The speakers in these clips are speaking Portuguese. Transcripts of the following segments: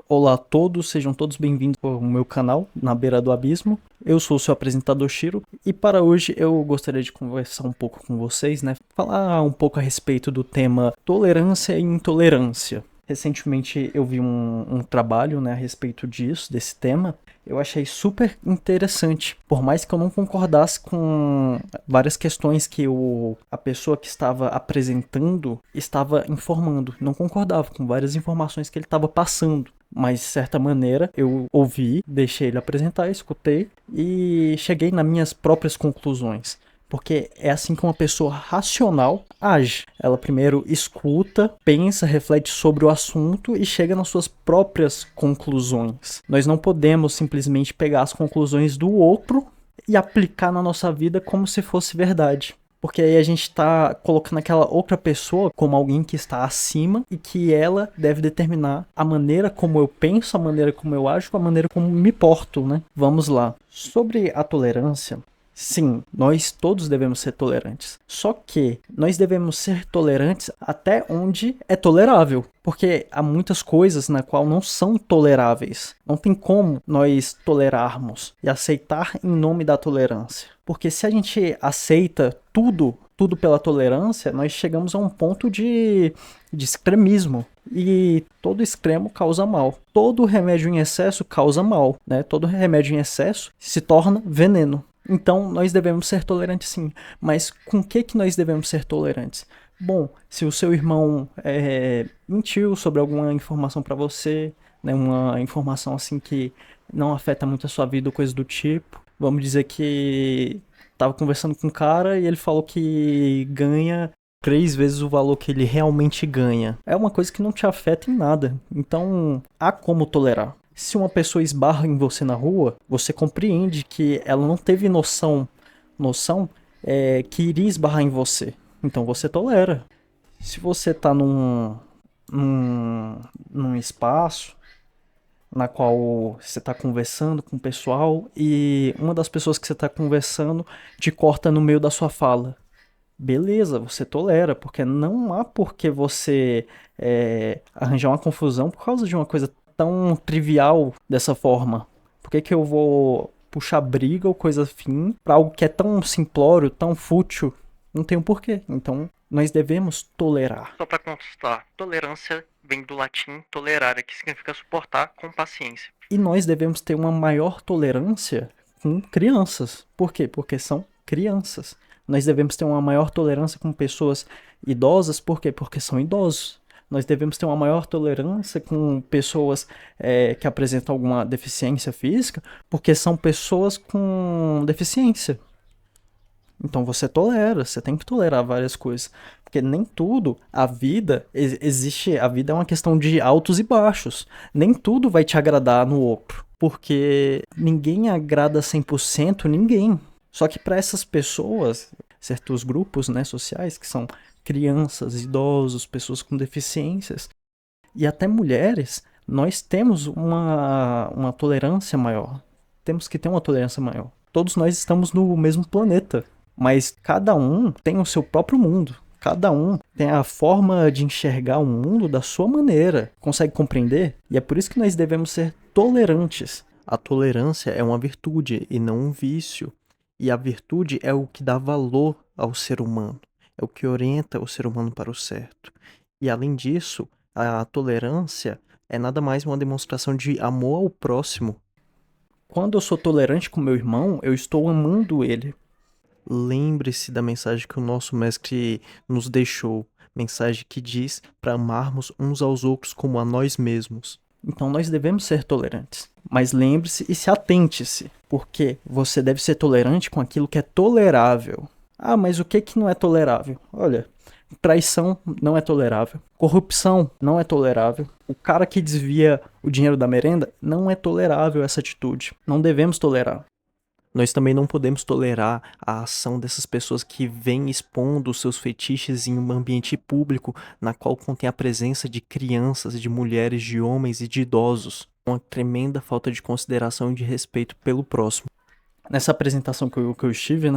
Olá a todos, sejam todos bem-vindos ao meu canal, Na Beira do Abismo. Eu sou o seu apresentador Shiro e para hoje eu gostaria de conversar um pouco com vocês, Falar um pouco a respeito do tema tolerância e intolerância. Recentemente eu vi um trabalho, a respeito disso, desse tema. Eu achei super interessante, por mais que eu não concordasse com várias questões que a pessoa que estava apresentando estava informando. Não concordava com várias informações que ele estava passando. Mas, de certa maneira, eu ouvi, deixei ele apresentar, escutei e cheguei nas minhas próprias conclusões. Porque é assim que uma pessoa racional age. Ela primeiro escuta, pensa, reflete sobre o assunto e chega nas suas próprias conclusões. Nós não podemos simplesmente pegar as conclusões do outro e aplicar na nossa vida como se fosse verdade. Porque aí a gente tá colocando aquela outra pessoa como alguém que está acima e que ela deve determinar a maneira como eu penso, a maneira como eu ajo, a maneira como me porto, né? Vamos lá. Sobre a tolerância, sim, nós todos devemos ser tolerantes. Só que nós devemos ser tolerantes até onde é tolerável. Porque há muitas coisas na qual não são toleráveis. Não tem como nós tolerarmos e aceitar em nome da tolerância. Porque se a gente aceita tudo pela tolerância, nós chegamos a um ponto de extremismo. E todo extremo causa mal. Todo remédio em excesso causa mal, né? Todo remédio em excesso se torna veneno. Então, nós devemos ser tolerantes sim. Mas com o que nós devemos ser tolerantes? Bom, se o seu irmão mentiu sobre alguma informação para você, né, uma informação assim que não afeta muito a sua vida ou coisa do tipo, vamos dizer que tava conversando com um cara e ele falou que ganha 3 vezes o valor que ele realmente ganha. É uma coisa que não te afeta em nada. Então, há como tolerar. Se uma pessoa esbarra em você na rua, você compreende que ela não teve noção que iria esbarrar em você. Então você tolera. Se você tá num espaço na qual você está conversando com o pessoal e uma das pessoas que você está conversando te corta no meio da sua fala. Beleza, você tolera, porque não há por que você arranjar uma confusão por causa de uma coisa tão trivial dessa forma. Por que eu vou puxar briga ou coisa afim pra algo que é tão simplório, tão fútil? Não tem um porquê. Então, nós devemos tolerar. Só para constar, tolerância vem do latim tolerare, que significa suportar com paciência. E nós devemos ter uma maior tolerância com crianças. Por quê? Porque são crianças. Nós devemos ter uma maior tolerância com pessoas idosas, por quê? Porque são idosos. Nós devemos ter uma maior tolerância com pessoas que apresentam alguma deficiência física, porque são pessoas com deficiência. Então você tolera, você tem que tolerar várias coisas. Porque nem tudo, a vida, existe, a vida é uma questão de altos e baixos. Nem tudo vai te agradar no outro. Porque ninguém agrada 100% ninguém. Só que para essas pessoas, certos grupos, né, sociais, que são crianças, idosos, pessoas com deficiências, e até mulheres, nós temos uma tolerância maior. Temos que ter uma tolerância maior. Todos nós estamos no mesmo planeta, mas cada um tem o seu próprio mundo. Cada um tem a forma de enxergar o mundo da sua maneira. Consegue compreender? E é por isso que nós devemos ser tolerantes. A tolerância é uma virtude e não um vício. E a virtude é o que dá valor ao ser humano. É o que orienta o ser humano para o certo. E além disso, a tolerância é nada mais uma demonstração de amor ao próximo. Quando eu sou tolerante com meu irmão, eu estou amando ele. Lembre-se da mensagem que o nosso mestre nos deixou. Mensagem que diz para amarmos uns aos outros como a nós mesmos. Então nós devemos ser tolerantes. Mas lembre-se e se atente-se. Porque você deve ser tolerante com aquilo que é tolerável. Ah, mas o que não é tolerável? Olha, traição não é tolerável. Corrupção não é tolerável. O cara que desvia o dinheiro da merenda não é tolerável essa atitude. Não devemos tolerar. Nós também não podemos tolerar a ação dessas pessoas que vêm expondo os seus fetiches em um ambiente público na qual contém a presença de crianças, de mulheres, de homens e de idosos. Uma tremenda falta de consideração e de respeito pelo próximo. Nessa apresentação que eu estive,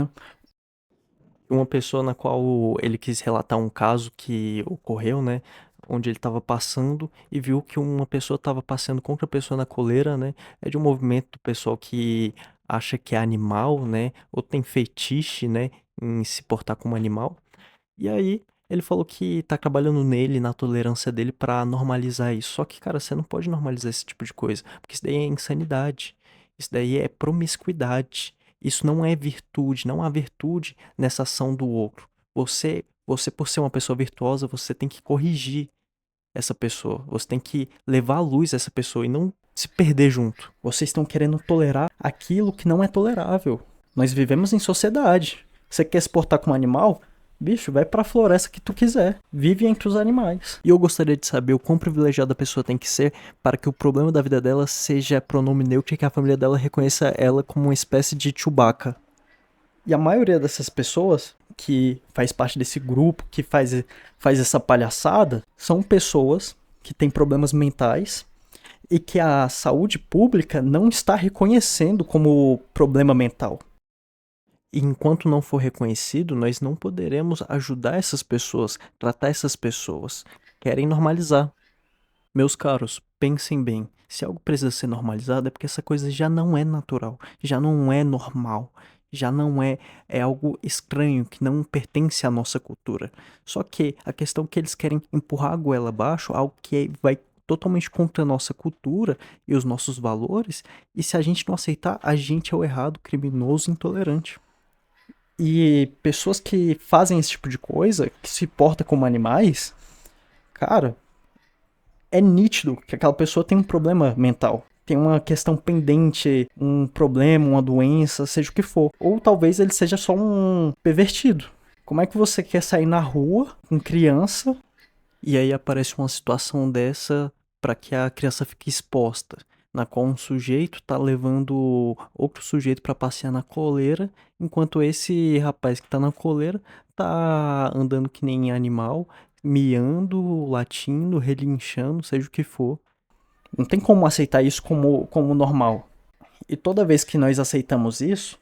uma pessoa na qual ele quis relatar um caso que ocorreu, onde ele estava passando e viu que uma pessoa estava passeando com outra pessoa na coleira, né? É de um movimento do pessoal que acha que é animal, né? Ou tem fetiche, né? Em se portar como animal. E aí, ele falou que tá trabalhando nele, na tolerância dele pra normalizar isso. Só que, cara, você não pode normalizar esse tipo de coisa, porque isso daí é insanidade. Isso daí é promiscuidade. Isso não é virtude, não há virtude nessa ação do outro. Você por ser uma pessoa virtuosa, você tem que corrigir essa pessoa. Você tem que levar à luz essa pessoa e não se perder junto. Vocês estão querendo tolerar aquilo que não é tolerável. Nós vivemos em sociedade. Você quer se portar como animal? Bicho, vai pra floresta que tu quiser. Vive entre os animais. E eu gostaria de saber o quão privilegiada a pessoa tem que ser para que o problema da vida dela seja pronome neutro e que a família dela reconheça ela como uma espécie de Chewbacca. E a maioria dessas pessoas que faz parte desse grupo, que faz essa palhaçada, são pessoas que têm problemas mentais e que a saúde pública não está reconhecendo como problema mental. E enquanto não for reconhecido, nós não poderemos ajudar essas pessoas, tratar essas pessoas. Querem normalizar. Meus caros, pensem bem. Se algo precisa ser normalizado é porque essa coisa já não é natural, já não é normal, já não é algo estranho que não pertence à nossa cultura. Só que a questão é que eles querem empurrar a goela abaixo, algo que vai totalmente contra a nossa cultura e os nossos valores, e se a gente não aceitar, a gente é o errado, criminoso, intolerante. E pessoas que fazem esse tipo de coisa, que se portam como animais, cara, é nítido que aquela pessoa tem um problema mental. Tem uma questão pendente, um problema, uma doença, seja o que for. Ou talvez ele seja só um pervertido. Como é que você quer sair na rua com criança e aí aparece uma situação dessa para que a criança fique exposta, na qual um sujeito tá levando outro sujeito para passear na coleira, enquanto esse rapaz que tá na coleira tá andando que nem animal, miando, latindo, relinchando, seja o que for. Não tem como aceitar isso como normal. E toda vez que nós aceitamos isso,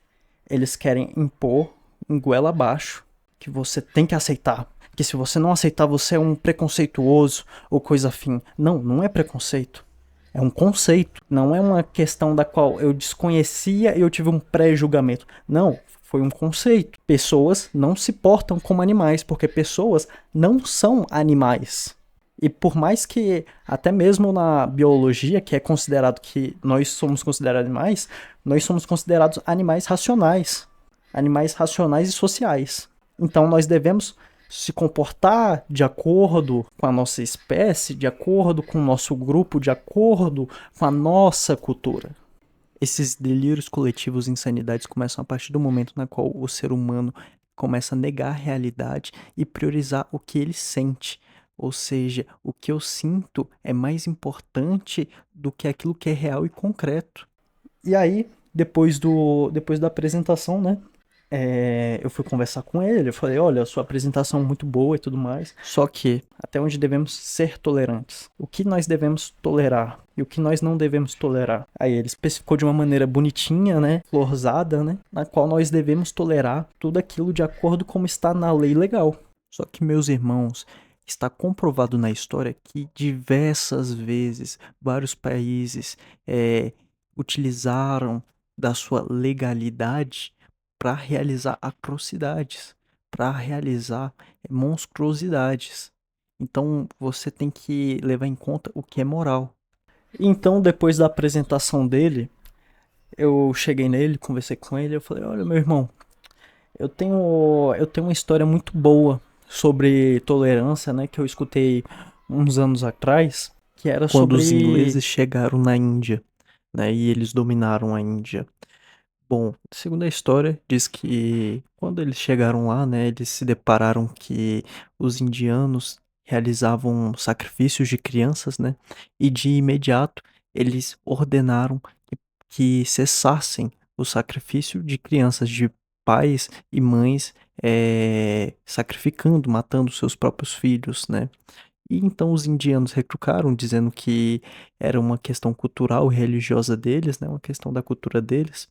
eles querem impor em goela abaixo que você tem que aceitar. Que se você não aceitar, você é um preconceituoso ou coisa afim. Não, não é preconceito. É um conceito. Não é uma questão da qual eu desconhecia e eu tive um pré-julgamento. Não, foi um conceito. Pessoas não se portam como animais, porque pessoas não são animais. E por mais que, até mesmo na biologia, que é considerado que nós somos considerados animais, nós somos considerados animais racionais. Animais racionais e sociais. Então nós devemos se comportar de acordo com a nossa espécie, de acordo com o nosso grupo, de acordo com a nossa cultura. Esses delírios coletivos e insanidades começam a partir do momento na qual o ser humano começa a negar a realidade e priorizar o que ele sente. Ou seja, o que eu sinto é mais importante do que aquilo que é real e concreto. E aí, depois da apresentação, né? Eu fui conversar com ele, eu falei, olha, sua apresentação é muito boa e tudo mais, só que até onde devemos ser tolerantes? O que nós devemos tolerar e o que nós não devemos tolerar? Aí ele especificou de uma maneira bonitinha, né, florzada, né, na qual nós devemos tolerar tudo aquilo de acordo como está na lei legal. Só que, meus irmãos, está comprovado na história que diversas vezes vários países utilizaram da sua legalidade para realizar atrocidades, para realizar monstruosidades. Então você tem que levar em conta o que é moral. Então, depois da apresentação dele, eu cheguei nele, conversei com ele, eu falei: "Olha, meu irmão, eu tenho uma história muito boa sobre tolerância, né, que eu escutei uns anos atrás, que era quando os ingleses chegaram na Índia, né, e eles dominaram a Índia. Bom, segundo a história, diz que quando eles chegaram lá, né, eles se depararam que os indianos realizavam sacrifícios de crianças, né, e de imediato eles ordenaram que cessassem o sacrifício de crianças, de pais e mães sacrificando, matando seus próprios filhos, né. E então os indianos retrucaram, dizendo que era uma questão cultural e religiosa deles, né, uma questão da cultura deles,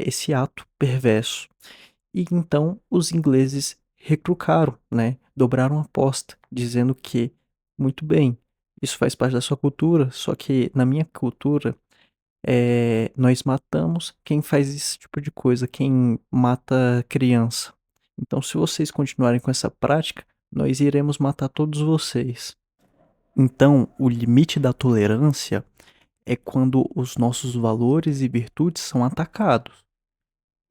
esse ato perverso. E então os ingleses retrucaram, né, dobraram a aposta, dizendo que Muito bem. Isso faz parte da sua cultura, só que na minha cultura, nós matamos quem faz esse tipo de coisa, quem mata criança. Então, se vocês continuarem com essa prática, nós iremos matar todos vocês. Então, o limite da tolerância é quando os nossos valores e virtudes são atacados.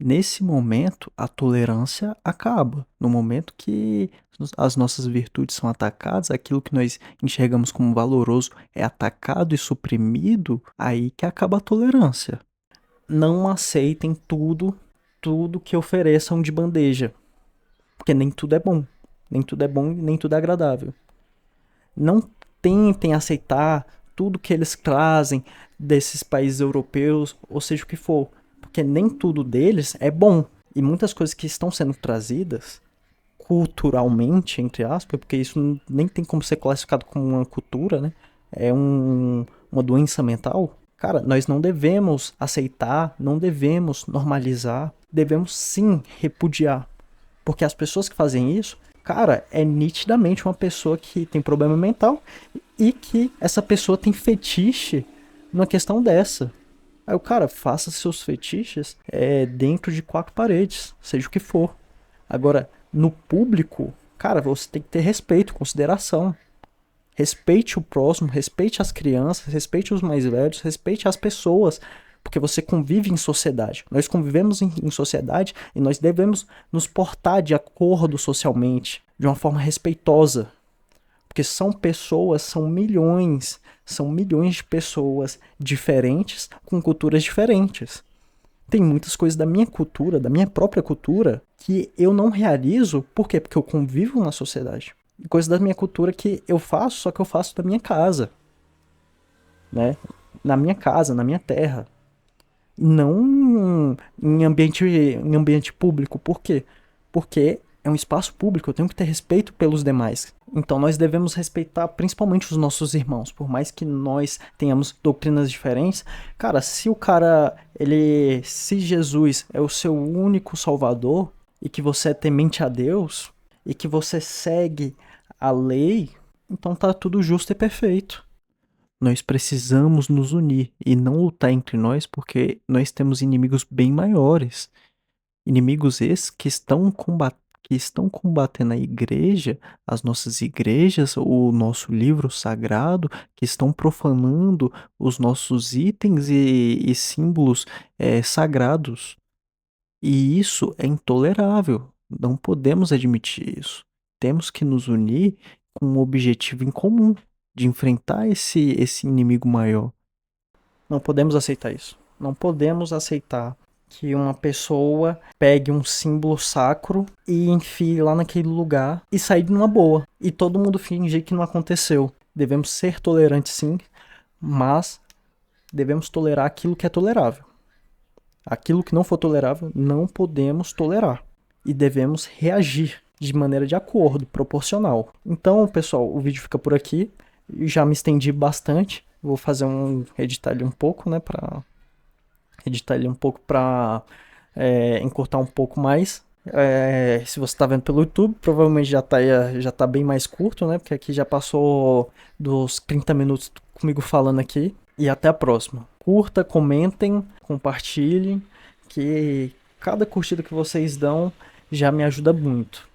Nesse momento, a tolerância acaba. No momento que as nossas virtudes são atacadas, aquilo que nós enxergamos como valoroso é atacado e suprimido, aí que acaba a tolerância. Não aceitem tudo que ofereçam de bandeja, porque nem tudo é bom. Nem tudo é bom e nem tudo é agradável. Não tentem aceitar tudo que eles trazem desses países europeus, ou seja o que for, porque nem tudo deles é bom. E muitas coisas que estão sendo trazidas culturalmente, entre aspas, porque isso nem tem como ser classificado como uma cultura, né? É uma doença mental. Cara, nós não devemos aceitar, não devemos normalizar, devemos sim repudiar. Porque as pessoas que fazem isso, cara, é nitidamente uma pessoa que tem problema mental e que essa pessoa tem fetiche numa questão dessa. Aí o cara, faça seus fetiches dentro de quatro paredes, seja o que for. Agora, no público, cara, você tem que ter respeito, consideração. Respeite o próximo, respeite as crianças, respeite os mais velhos, respeite as pessoas, porque você convive em sociedade. Nós convivemos em sociedade e nós devemos nos portar de acordo socialmente, de uma forma respeitosa. Porque são milhões de pessoas diferentes com culturas diferentes. Tem muitas coisas da minha cultura, da minha própria cultura, que eu não realizo, por quê? Porque eu convivo na sociedade. Coisas da minha cultura que eu faço, só que eu faço da minha casa, né? Na minha casa, na minha terra. Não em ambiente público. Por quê? Porque é um espaço público, eu tenho que ter respeito pelos demais. Então nós devemos respeitar principalmente os nossos irmãos, por mais que nós tenhamos doutrinas diferentes. Cara, se Jesus é o seu único salvador e que você é temente a Deus e que você segue a lei, então tá tudo justo e perfeito. Nós precisamos nos unir e não lutar entre nós porque nós temos inimigos bem maiores. Inimigos esses que estão combatendo a igreja, as nossas igrejas, o nosso livro sagrado, que estão profanando os nossos itens e símbolos sagrados. E isso é intolerável. Não podemos admitir isso. Temos que nos unir com um objetivo em comum, de enfrentar esse inimigo maior. Não podemos aceitar isso. Não podemos aceitar que uma pessoa pegue um símbolo sacro e enfie lá naquele lugar e sair numa boa. E todo mundo fingir que não aconteceu. Devemos ser tolerantes sim, mas devemos tolerar aquilo que é tolerável. Aquilo que não for tolerável, não podemos tolerar. E devemos reagir de maneira de acordo, proporcional. Então, pessoal, o vídeo fica por aqui. Já me estendi bastante. Vou fazer editar ele um pouco, né, para encurtar um pouco mais. Se você está vendo pelo YouTube, provavelmente já tá bem mais curto, né? Porque aqui já passou dos 30 minutos comigo falando aqui. E até a próxima. Curta, comentem, compartilhem, que cada curtida que vocês dão já me ajuda muito.